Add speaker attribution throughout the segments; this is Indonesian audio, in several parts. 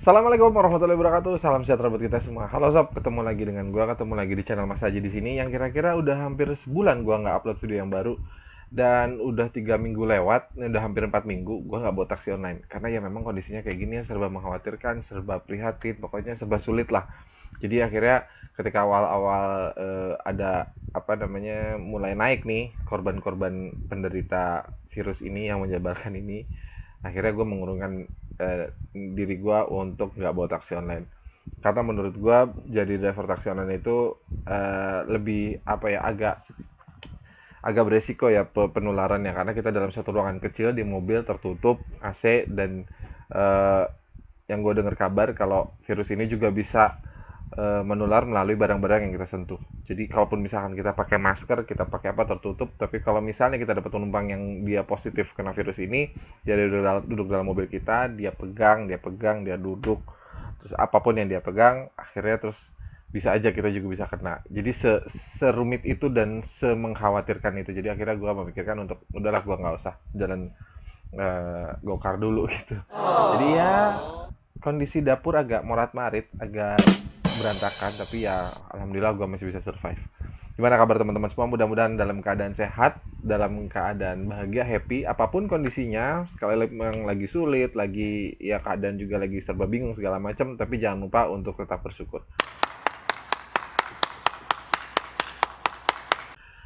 Speaker 1: Assalamualaikum warahmatullahi wabarakatuh. Salam sejahtera buat kita semua. Halo sob, ketemu lagi dengan gua, ketemu lagi di channel Mas Aji di sini yang kira-kira udah hampir sebulan gua nggak upload video yang baru dan udah 3 minggu lewat, ini udah hampir 4 minggu gua nggak bawa taksi online karena ya memang kondisinya kayak gini ya, serba mengkhawatirkan, serba prihatin, pokoknya serba sulit lah. Jadi akhirnya ketika awal-awal ada apa namanya mulai naik nih korban-korban penderita virus ini yang menyebarkan ini, akhirnya gue mengurungkan diri gue untuk nggak bawa taksi online karena menurut gue jadi driver taksi online itu lebih apa ya, agak agak beresiko ya penularannya karena kita dalam satu ruangan kecil di mobil tertutup AC dan eh, yang gue dengar kabar kalau virus ini juga bisa menular melalui barang-barang yang kita sentuh. Jadi kalaupun misalkan kita pakai masker, kita pakai apa tertutup, tapi kalau misalnya kita dapat penumpang yang dia positif kena virus ini, dia duduk dalam mobil kita, dia pegang, dia duduk, terus apapun yang dia pegang, akhirnya terus bisa aja kita juga bisa kena. Jadi serumit itu dan semengkhawatirkan itu. Jadi akhirnya gue memikirkan untuk udahlah gue nggak usah jalan gokar dulu gitu. Jadi ya kondisi dapur agak morat-marit, agak berantakan, tapi ya alhamdulillah gue masih bisa survive. Gimana kabar teman-teman semua? Mudah-mudahan dalam keadaan sehat, dalam keadaan bahagia, happy, apapun kondisinya. Sekali memang lagi sulit, lagi ya keadaan juga lagi serba bingung segala macam, tapi jangan lupa untuk tetap bersyukur.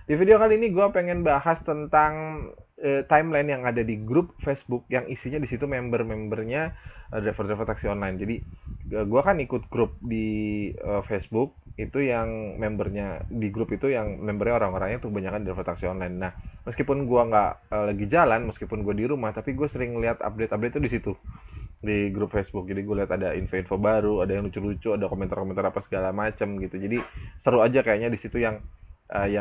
Speaker 1: Di video kali ini gue pengen bahas tentang timeline yang ada di grup Facebook yang isinya di situ member-membernya driver-driver taksi online. Jadi gue kan ikut grup di Facebook itu yang membernya di grup itu yang membernya orang-orangnya tuh kebanyakan driver taksi online. Nah, meskipun gue nggak lagi jalan, meskipun gue di rumah, tapi gue sering lihat update-update itu di situ di grup Facebook. Jadi gue lihat ada info-info baru, ada yang lucu-lucu, ada komentar-komentar apa segala macam gitu. Jadi seru aja kayaknya di situ yang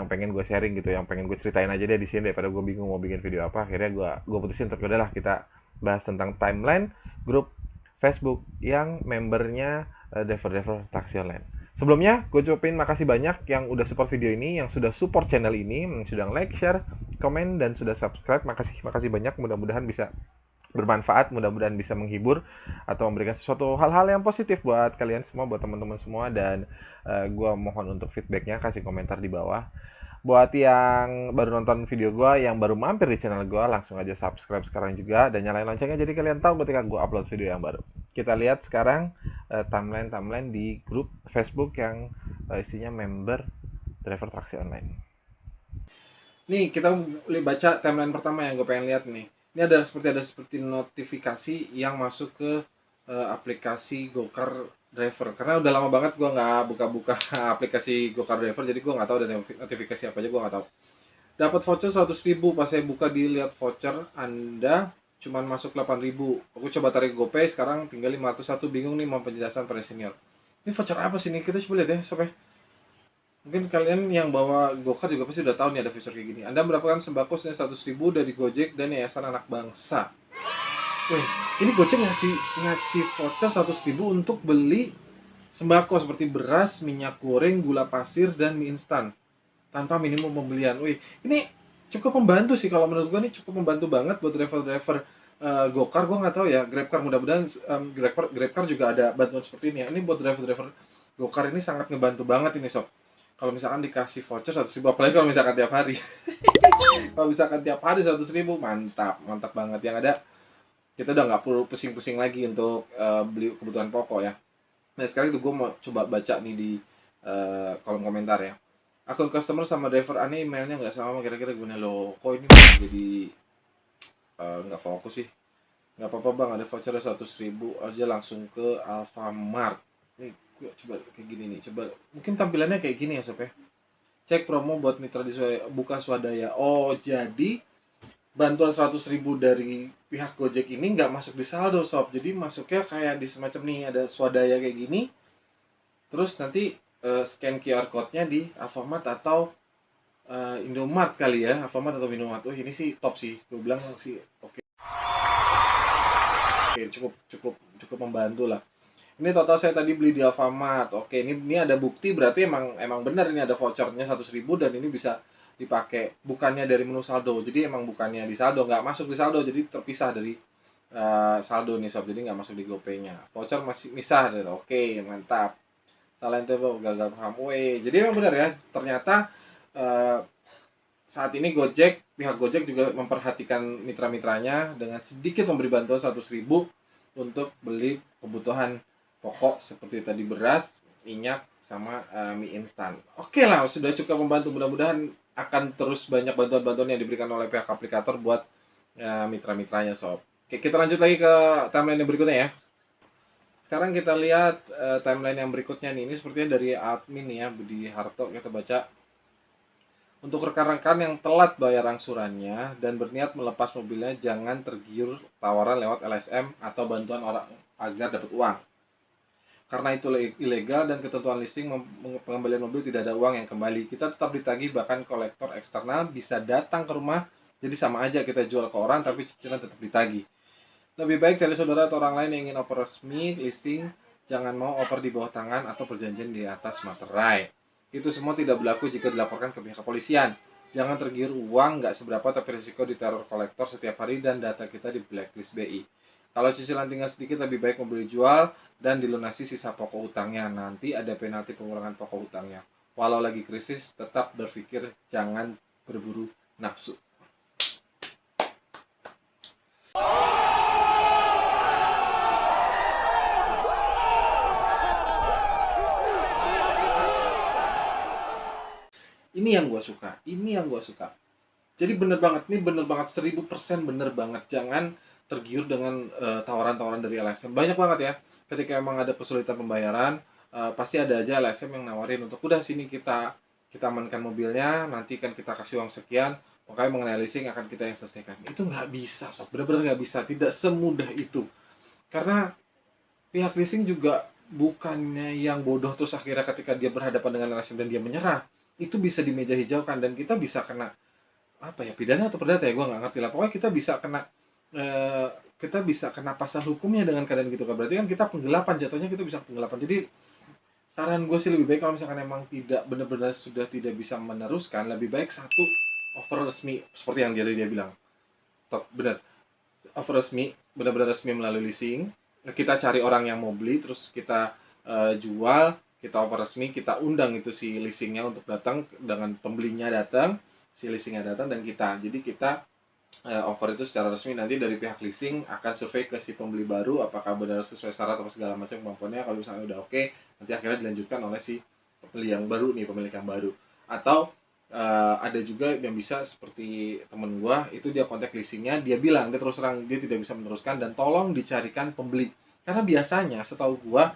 Speaker 1: pengen gue sharing gitu, yang pengen gue ceritain aja deh di sini daripada gue bingung mau bikin video apa. Akhirnya gue putusin untuk udahlah kita bahas tentang timeline grup Facebook yang membernya driver-driver taksi online. Sebelumnya, gue ucapin makasih banyak yang udah support video ini, yang sudah support channel ini, yang sudah like, share, komen, dan sudah subscribe. Makasih banyak. Mudah-mudahan bisa bermanfaat, mudah-mudahan bisa menghibur atau memberikan sesuatu hal-hal yang positif buat kalian semua, buat teman-teman semua. Dan gue mohon untuk feedbacknya, kasih komentar di bawah. Buat yang baru nonton video gue, yang baru mampir di channel gue, langsung aja subscribe sekarang juga dan nyalain loncengnya jadi kalian tahu ketika gue upload video yang baru. Kita lihat sekarang timeline di grup Facebook yang isinya member driver taksi online. Nih kita baca timeline pertama yang gue pengen lihat nih. Ini ada seperti notifikasi yang masuk ke aplikasi Gokar Driver. Karena udah lama banget gue nggak buka-buka aplikasi Gokar Driver, jadi gue nggak tahu ada notifikasi apa aja, gue nggak tahu. Dapat voucher 100.000, pas saya buka dilihat voucher Anda cuman masuk 8.000. Aku coba tarik GoPay, sekarang tinggal 501. Bingung nih mau penjelasan pada senior. Ini voucher apa sih nih? Kita coba lihat ya, sob. Mungkin kalian yang bawa Gokar juga pasti udah tahu nih ada fitur kayak gini. Anda mendapatkan sembako senilai 100.000 dari Gojek dan Yayasan Anak Bangsa. Wih, ini Gojek ngasih voucher 100.000 untuk beli sembako seperti beras, minyak goreng, gula pasir, dan mie instan tanpa minimum pembelian. Wih, ini cukup membantu sih, kalau menurut gue nih cukup membantu banget buat driver-driver Gokar. Gue nggak tahu ya, Grabcar, mudah-mudahan Grabcar juga ada bantuan seperti ini ya. Ini buat driver-driver Gokar ini sangat ngebantu banget ini sob. Kalau misalkan dikasih voucher 100.000, apalagi kalau misalkan tiap hari. Kalau misalkan tiap hari 100.000, mantap banget. Yang ada kita udah nggak perlu pusing-pusing lagi untuk beli kebutuhan pokok ya. Nah sekarang itu gue mau coba baca nih di kolom komentar ya. Akun customer sama driver aneh emailnya nggak sama, kira-kira gimana lo? Kok ini jadi nggak fokus sih? Nggak apa-apa bang, ada voucher 100.000 aja langsung ke Alfamart. Nih gue coba kayak gini nih, coba mungkin tampilannya kayak gini ya sob ya. Cek promo buat mitra buka swadaya. Oh jadi bantuan 100.000 dari pihak Gojek ini nggak masuk di saldo sob. Jadi masuknya kayak di semacam nih, ada swadaya kayak gini. Terus nanti scan QR code-nya di Alfamart atau Indomart kali ya. Alfamart atau Indomart. Oh ini sih top sih. Gue bilang sih oke. Oke, cukup membantu lah. Ini total saya tadi beli di Alfamart. Oke, ini ada bukti, berarti emang benar ini ada vouchernya 100.000 dan ini bisa dipakai. Bukannya dari menu saldo. Jadi emang bukannya di saldo, nggak masuk di saldo, jadi terpisah dari saldo nih sob, jadi nggak masuk di GoPay-nya. Voucher masih misah gitu. Oke, mantap. Salah itu gagal paham. Weh, jadi emang benar ya. Ternyata eh, saat ini pihak Gojek juga memperhatikan mitra-mitranya dengan sedikit memberi bantuan 100.000 untuk beli kebutuhan pokok seperti tadi beras, minyak, sama mie instan. Oke lah, sudah cukup membantu. Mudah-mudahan akan terus banyak bantuan-bantuan yang diberikan oleh pihak aplikator buat mitra-mitranya sob. Oke, kita lanjut lagi ke timeline yang berikutnya ya. Sekarang kita lihat timeline yang berikutnya nih. Ini sepertinya dari admin ya, Budi Harto. Kita baca. Untuk rekan-rekan yang telat bayar angsurannya dan berniat melepas mobilnya, jangan tergiur tawaran lewat LSM atau bantuan orang agar dapat uang. Karena itu ilegal dan ketentuan leasing pengembalian mobil tidak ada uang yang kembali. Kita tetap ditagih, bahkan kolektor eksternal bisa datang ke rumah. Jadi sama aja kita jual ke orang tapi cicilan tetap ditagih. Lebih baik cari saudara atau orang lain yang ingin oper resmi, leasing, jangan mau oper di bawah tangan atau perjanjian di atas materai. Itu semua tidak berlaku jika dilaporkan ke pihak kepolisian. Jangan tergiur uang nggak seberapa tapi risiko diteror kolektor setiap hari dan data kita di blacklist BI. Kalau cicilan tinggal sedikit, lebih baik membeli jual dan dilunasi sisa pokok utangnya. Nanti ada penalti pengurangan pokok utangnya. Walau lagi krisis, tetap berpikir jangan berburu nafsu. Ini yang gue suka, Jadi bener banget, ini bener banget, 1000% bener banget. Jangan tergiur dengan tawaran-tawaran dari LSM. Banyak banget ya, ketika emang ada kesulitan pembayaran, pasti ada aja LSM yang nawarin untuk, udah sini kita amankan mobilnya, nanti kan kita kasih uang sekian, pokoknya mengenai leasing akan kita yang selesaikan. Itu nggak bisa, sob. Bener-bener nggak bisa, tidak semudah itu. Karena pihak leasing juga bukannya yang bodoh terus akhirnya ketika dia berhadapan dengan LSM dan dia menyerah, itu bisa di meja hijaukan dan kita bisa kena apa ya, pidana atau perdata ya, gue nggak ngerti lah. Pokoknya eh, kita bisa kena pasal hukumnya dengan keadaan gitu kan. Berarti kan kita penggelapan, jatuhnya kita bisa penggelapan. Jadi saran gue sih lebih baik kalau misalkan emang tidak benar-benar sudah tidak bisa meneruskan, lebih baik satu offer resmi seperti yang dia bilang. Top, benar. Offer resmi, benar-benar resmi melalui leasing. Kita cari orang yang mau beli, terus kita jual, kita offer resmi, kita undang itu si leasingnya untuk datang, dengan pembelinya datang, si leasingnya datang, dan jadi kita offer itu secara resmi. Nanti dari pihak leasing akan survei ke si pembeli baru apakah benar sesuai syarat atau segala macam kemampuannya. Kalau misalnya udah oke, nanti akhirnya dilanjutkan oleh si pemilik yang baru. Atau ada juga yang bisa seperti temen gua, itu dia kontak leasingnya, dia bilang, dia terus terang dia tidak bisa meneruskan dan tolong dicarikan pembeli. Karena biasanya setahu gua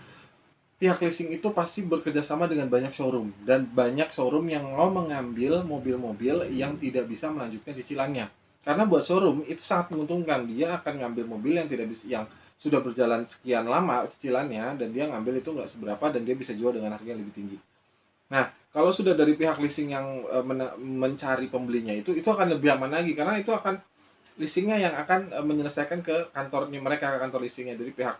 Speaker 1: pihak leasing itu pasti bekerjasama dengan banyak showroom, dan banyak showroom yang mau mengambil mobil-mobil yang tidak bisa melanjutkan cicilannya. Karena buat showroom itu sangat menguntungkan, dia akan ngambil mobil yang tidak bisa, yang sudah berjalan sekian lama cicilannya, dan dia ngambil itu nggak seberapa dan dia bisa jual dengan harga yang lebih tinggi. Nah, kalau sudah dari pihak leasing yang mencari pembelinya, itu akan lebih aman lagi, karena itu akan leasingnya yang akan menyelesaikan ke kantornya mereka, ke kantor leasingnya. Jadi pihak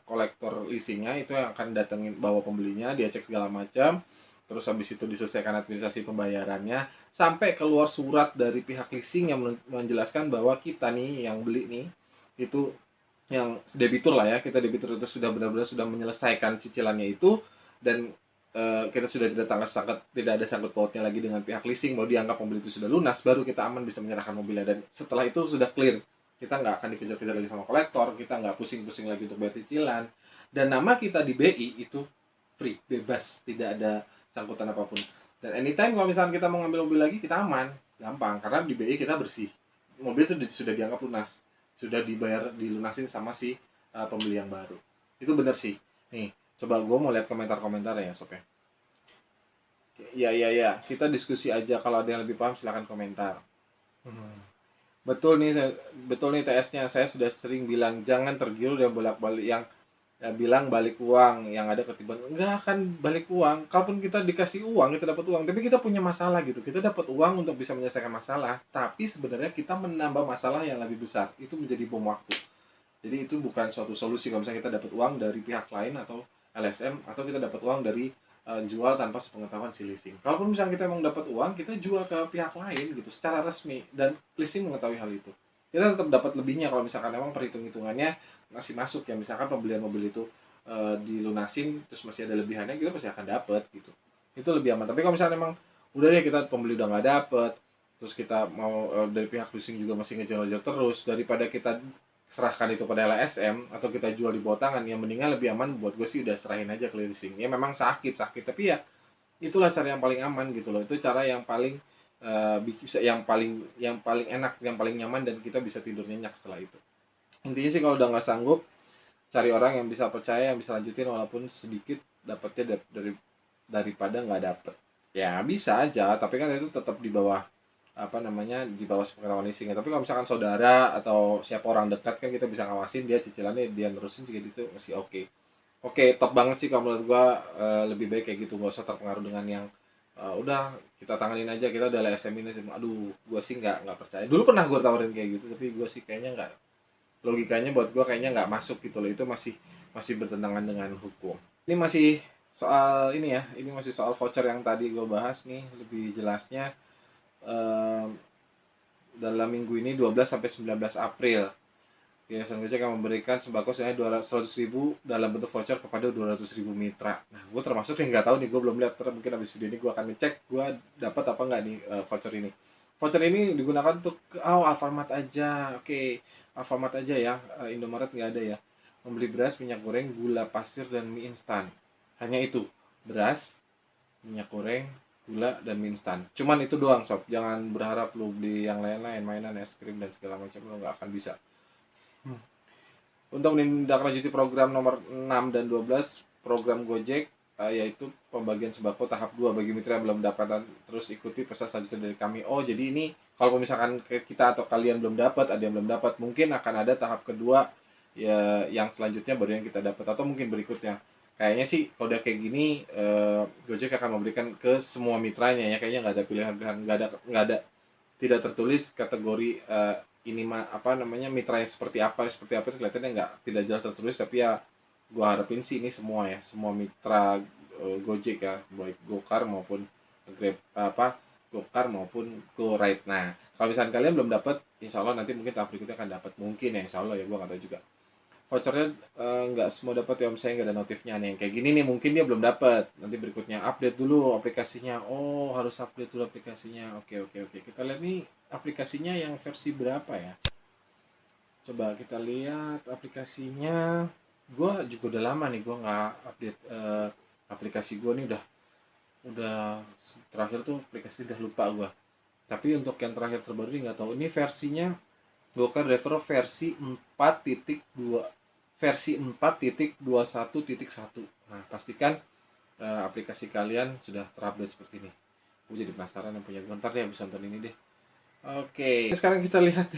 Speaker 1: kolektor leasingnya itu yang akan datengin, bawa pembelinya, dia cek segala macam, terus habis itu diselesaikan administrasi pembayarannya, sampai keluar surat dari pihak leasing yang menjelaskan bahwa kita nih yang beli nih, itu yang debitur lah ya, kita debitur itu sudah benar-benar sudah menyelesaikan cicilannya itu, dan kita sudah tidak ada sangkut pautnya lagi dengan pihak leasing, mau dianggap mobil itu sudah lunas, baru kita aman bisa menyerahkan mobilnya. Dan setelah itu sudah clear, kita nggak akan dikejar-kejar lagi sama kolektor, kita nggak pusing-pusing lagi untuk bayar cicilan, dan nama kita di BI itu free, bebas, tidak ada sangkutan apapun. Dan anytime kalau misalnya kita mau ngambil mobil lagi, kita aman, gampang, karena di BI kita bersih, mobil itu sudah dianggap lunas, sudah dibayar, dilunasin sama si pembeli yang baru. Itu bener sih. Nih, coba gue mau lihat komentar-komentar ya sob ya. Ya, kita diskusi aja, kalau ada yang lebih paham silahkan komentar. Betul nih, TS-nya. Saya sudah sering bilang jangan tergiur dan bolak-balik yang bilang balik uang, yang ada ketiban. Enggak akan balik uang. Kalaupun kita dikasih uang, kita dapat uang, tapi kita punya masalah gitu. Kita dapat uang untuk bisa menyelesaikan masalah, tapi sebenarnya kita menambah masalah yang lebih besar. Itu menjadi bom waktu. Jadi itu bukan suatu solusi kalau misalnya kita dapat uang dari pihak lain atau LSM, atau kita dapat uang dari jual tanpa sepengetahuan si leasing. Kalaupun misalnya kita emang dapat uang, kita jual ke pihak lain gitu secara resmi, dan leasing mengetahui hal itu. kita tetap dapat lebihnya kalau misalkan emang perhitung-hitungannya masih masuk ya. Misalkan pembelian mobil itu dilunasin terus masih ada lebihannya, kita pasti akan dapat gitu. Itu lebih aman. Tapi kalau misalnya emang udah deh kita pembeli udah nggak dapet, terus kita mau dari pihak leasing juga masih ngejar-ngejar terus, daripada kita serahkan itu pada LSM atau kita jual di bawah tangan, yang mendingan lebih aman buat gue sih udah serahin aja ke leasing. Ya memang sakit tapi ya itulah cara yang paling aman gitu loh. Itu cara yang paling yang paling enak, yang paling nyaman, dan kita bisa tidur nyenyak setelah itu. Intinya sih kalau udah nggak sanggup, cari orang yang bisa percaya, yang bisa lanjutin walaupun sedikit dapatnya daripada nggak dapet. Ya bisa aja, tapi kan itu tetap di bawah apa namanya, di bawah pengetahuan leasingnya. Tapi kalau misalkan saudara atau siapa orang dekat kan kita bisa ngawasin dia cicilannya, dia nerusin juga gitu masih oke. Oke, top banget sih kalau menurut gua. Lebih baik kayak gitu, nggak usah terpengaruh dengan yang udah kita tanganin aja, kita udah LSM ini. Aduh, gua sih nggak percaya. Dulu pernah gua tawarin kayak gitu, tapi gua sih kayaknya nggak, logikanya buat gua kayaknya nggak masuk gitu loh. Itu masih masih bertentangan dengan hukum. Ini masih soal ini ya, ini masih soal voucher yang tadi gua bahas nih lebih jelasnya. eh, Dalam minggu ini 12 sampai 19 April Yayasan Gojek akan memberikan sembako senilai 200.000 dalam bentuk voucher kepada 200.000 mitra. Nah, gue termasuk yang nggak tahu nih, gue belum lihat. Terus mungkin habis video ini gue akan ngecek gue dapat apa nggak nih voucher ini. Voucher ini digunakan untuk Alfamart aja. Oke, Alfamart aja ya. Indomaret nggak ada ya. Membeli beras, minyak goreng, gula pasir, dan mie instan. Hanya itu, beras, minyak goreng, gula, dan mie instan. Cuman itu doang sob. Jangan berharap lu beli yang lain-lain, mainan, es krim, dan segala macam, lu nggak akan bisa. Untuk menindaklanjuti program nomor 6 dan 12 program Gojek, yaitu pembagian sembako tahap 2 bagi mitra yang belum mendapatkan, terus ikuti pesan selanjutnya dari kami. Oh, jadi ini kalau misalkan kita atau kalian belum dapat, ada yang belum dapat, mungkin akan ada tahap kedua ya, yang selanjutnya baru yang kita dapat, atau mungkin berikutnya. Kayaknya sih kalau udah kayak gini, Gojek akan memberikan ke semua mitranya ya. Kayaknya nggak ada pilihan-pilihan, nggak ada tidak tertulis kategori ini apa namanya, mitra yang seperti apa itu kelihatannya nggak, tidak jelas tertulis. Tapi ya gua harapin sih ini semua ya, semua mitra Gojek ya, baik Gokar maupun Grab, apa, Gokar maupun GoRide. Nah, kalau misalnya kalian belum dapat, insya Allah nanti mungkin tahap berikutnya akan dapat, mungkin ya, insya Allah ya, gua nggak tahu juga. Vouchernya nggak semua dapat ya, misalnya nggak ada notifnya nih, yang kayak gini nih mungkin dia belum dapat. Nanti berikutnya update dulu aplikasinya. Oh, harus update dulu aplikasinya. Oke, oke, oke, kita lihat nih aplikasinya yang versi berapa ya. Coba kita lihat aplikasinya. Gua juga udah lama nih gua nggak update aplikasi gua nih. Udah terakhir tuh aplikasi udah lupa gua. Tapi untuk yang terakhir terbaru ini nggak tahu. Ini versinya Gokar Driver versi 4.2, versi 4.21.1. Nah, pastikan aplikasi kalian sudah terupdate seperti ini. Gue jadi penasaran yang punya. Bentar deh, bisa nonton ini deh. Oke, sekarang kita lihat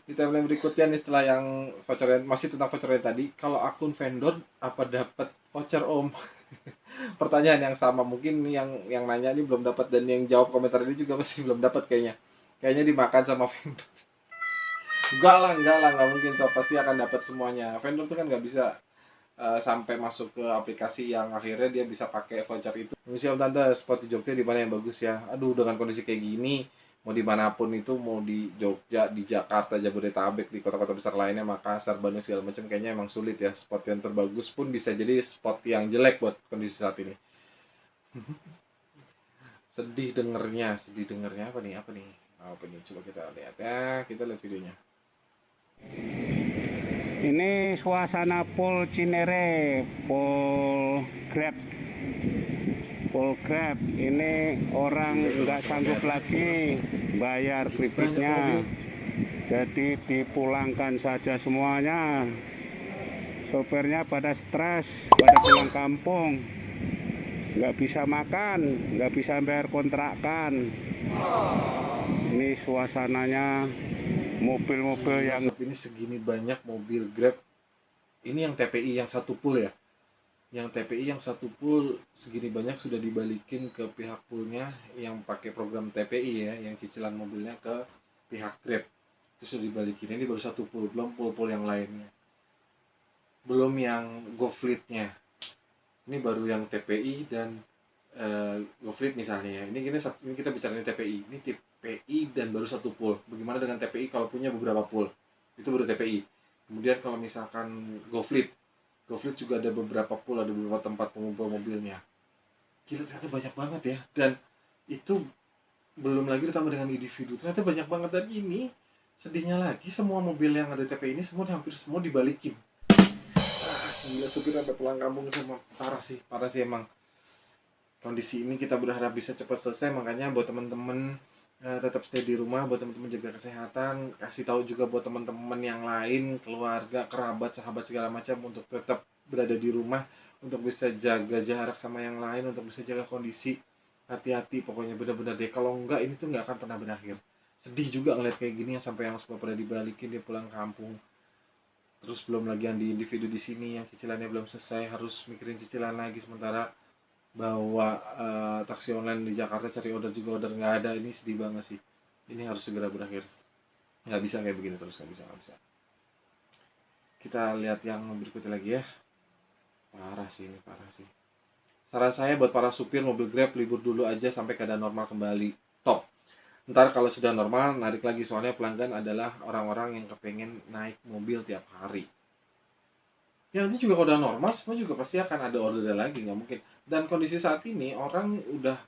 Speaker 1: di timeline berikutnya nih, setelah yang voucher, masih tentang voucher tadi. Kalau akun vendor apa dapat voucher om? Pertanyaan yang sama, mungkin yang nanya ini belum dapat, dan yang jawab komentar ini juga masih belum dapat kayaknya. Kayaknya dimakan sama vendor. Enggak lah, nggak mungkin. So pasti akan dapat semuanya. Vendor tuh kan nggak bisa sampai masuk ke aplikasi yang akhirnya dia bisa pakai voucher itu. Misi om tante, spot di Jogja di mana yang bagus ya? Aduh, dengan kondisi kayak gini, mau dimanapun itu, mau di Jogja, di Jakarta, Jabodetabek, di kota-kota besar lainnya, Makassar, Bandung, segala macam, kayaknya emang sulit ya. Spot yang terbagus pun bisa jadi spot yang jelek buat kondisi saat ini. Sedih dengernya. Apa nih, coba kita lihat ya, kita lihat videonya.
Speaker 2: Ini suasana Pol Cinere, Pol Grab. Pol Grab ini orang nggak sanggup lagi bayar kreditnya, jadi dipulangkan saja semuanya. Sopirnya pada stres, pada pulang kampung, nggak bisa makan, nggak bisa bayar kontrakan. Ini suasananya mobil-mobil yang
Speaker 1: Ini segini banyak mobil Grab. Ini yang TPI yang satu pool ya. Yang TPI yang satu pool segini banyak sudah dibalikin ke pihak poolnya yang pakai program TPI ya, yang cicilan mobilnya ke pihak Grab. Itu sudah dibalikin. Ini baru satu pool, belum pool-pool yang lainnya. Belum yang GoFleet-nya. Ini baru yang TPI dan GoFleet misalnya ya. Ini kita bicara TPI. Ini TPI dan baru satu pool. Bagaimana dengan TPI kalau punya beberapa pool? Itu baru TPI. Kemudian kalau misalkan GoFleet juga ada beberapa pool, ada beberapa tempat pengumpul mobilnya. Gila, ternyata banyak banget ya. Dan itu belum lagi ditambah dengan individu, ternyata banyak banget. Dan ini sedihnya lagi, semua mobil yang ada TPI ini semua hampir semua dibalikin. Gila, supir sampai pulang kampung semua. Parah sih emang. Kondisi ini kita berharap bisa cepat selesai, makanya buat teman-teman tetap stay di rumah, buat teman-teman jaga kesehatan, kasih tahu juga buat teman-teman yang lain, keluarga, kerabat, sahabat segala macam untuk tetap berada di rumah, untuk bisa jaga jarak sama yang lain, untuk bisa jaga kondisi. Hati-hati pokoknya, benar-benar deh, kalau enggak ini tuh nggak akan pernah berakhir. Sedih juga ngeliat kayak gini ya, sampai yang semua pada dibalikin, dia pulang kampung. Terus belum lagi yang di individu di sini yang cicilannya belum selesai, harus mikirin cicilan lagi, sementara bawa taksi online di Jakarta cari order juga order nggak ada. Ini sedih banget sih. Ini harus segera berakhir. Nggak bisa kayak begini terus, nggak bisa. Kita lihat yang berikutnya lagi ya. Parah sih ini, parah sih. Saran saya buat para supir mobil Grab, libur dulu aja sampai keadaan normal kembali. Top. Ntar kalau sudah normal, narik lagi, soalnya pelanggan adalah orang-orang yang kepengen naik mobil tiap hari. Ya nanti juga kalau udah normal, semua juga pasti akan ada order lagi, nggak mungkin. Dan kondisi saat ini orang udah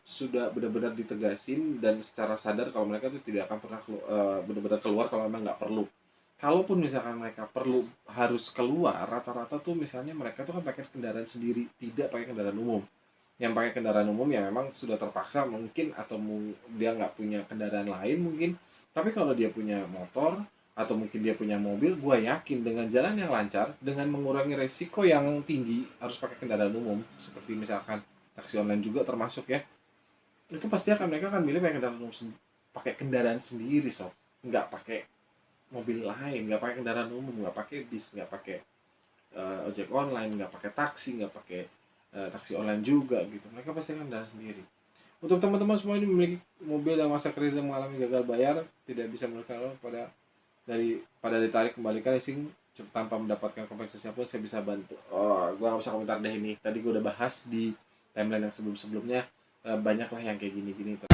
Speaker 1: sudah benar-benar ditegasin dan secara sadar kalau mereka tuh tidak akan pernah benar-benar keluar kalau memang nggak perlu. Kalaupun misalkan mereka perlu harus keluar, rata-rata tuh misalnya mereka tuh kan pakai kendaraan sendiri, tidak pakai kendaraan umum. Yang pakai kendaraan umum ya memang sudah terpaksa mungkin, atau dia nggak punya kendaraan lain mungkin. Tapi kalau dia punya motor atau mungkin dia punya mobil, gue yakin dengan jalan yang lancar, dengan mengurangi resiko yang tinggi harus pakai kendaraan umum, seperti misalkan taksi online juga termasuk ya, itu pasti mereka akan milih pakai kendaraan umum, pakai kendaraan sendiri, sob. Nggak pakai mobil lain, nggak pakai kendaraan umum, nggak pakai bis, nggak pakai ojek online, nggak pakai taksi, nggak pakai taksi online juga gitu. Mereka pasti akan kendaraan sendiri. Untuk teman-teman semua ini memiliki mobil yang masa kredit yang mengalami gagal bayar, tidak bisa melakukan pada ditarik kembalikan leasing tanpa mendapatkan kompensasi apapun, saya bisa bantu. Oh, gue nggak usah komentar deh ini. Tadi gue udah bahas di timeline yang sebelum-sebelumnya, banyak lah yang kayak gini-gini.